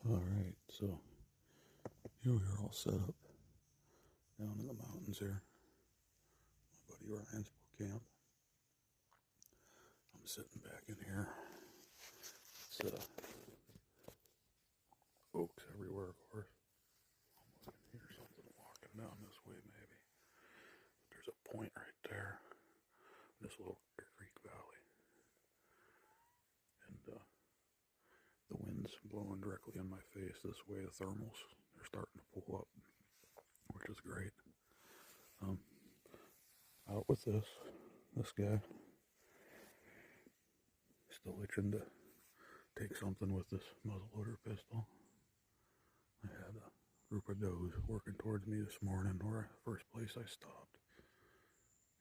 Alright, so here we are all set up down in the mountains here. My buddy Ryan's camp. I'm sitting back in here. It's oaks everywhere, of course. I can hear something walking down this way, maybe. But there's a point right there, this little creek valley. And the wind's blowing directly in my face this way. The thermals, they're starting to pull up, which is great. Out with this guy. Still itching to take something with this muzzleloader pistol. I had a group of does working towards me this morning, where first place I stopped.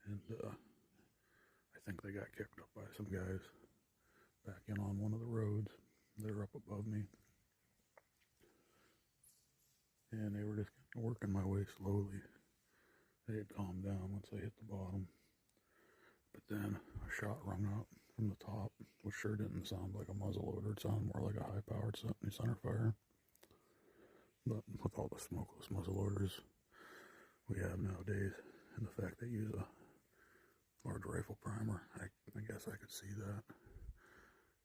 And I think they got kicked up by some guys back in on one of the roads. They're up above me. And they were just working my way slowly. They had calmed down once I hit the bottom. But then a shot rung out from the top, which sure didn't sound like a muzzleloader. It sounded more like a high-powered center fire. But with all the smokeless muzzleloaders we have nowadays, and the fact they use a large rifle primer, I guess I could see that.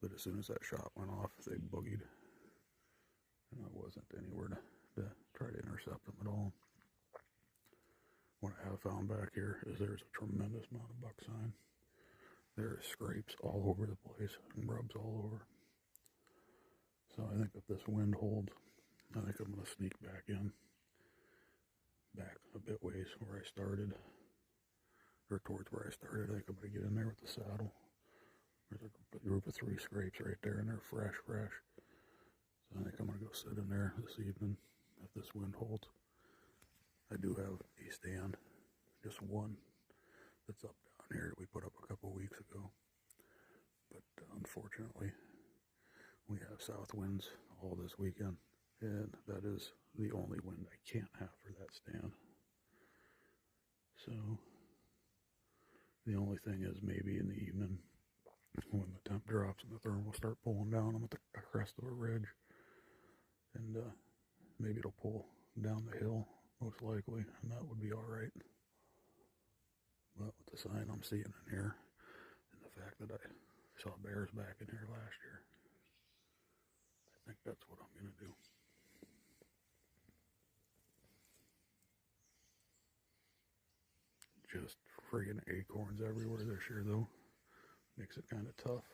But as soon as that shot went off, they boogied. And I wasn't anywhere to try to intercept them at all. What I have found back here is there's a tremendous amount of buck sign. There are scrapes all over the place and rubs all over. So I think if this wind holds, I think I'm going to sneak back a bit ways where I started, or towards where I started. I think I'm going to get in there with the saddle. There's a group of 3 scrapes right there, and they're fresh. So I think I'm going to go sit in there this evening if this wind holds. I do have a stand, just one, that's up down here that we put up a couple of weeks ago. But unfortunately, we have south winds all this weekend, and that is the only wind I can't have for that stand. So the only thing is, maybe in the evening, when the temp drops and the thermal start pulling down, I'm at the crest of a ridge, and maybe it'll pull down the hill, most likely, and that would be alright. But with the sign I'm seeing in here, and the fact that I saw bears back in here last year, I think that's what I'm going to do. Just friggin' acorns everywhere this year, though. Makes it kind of tough.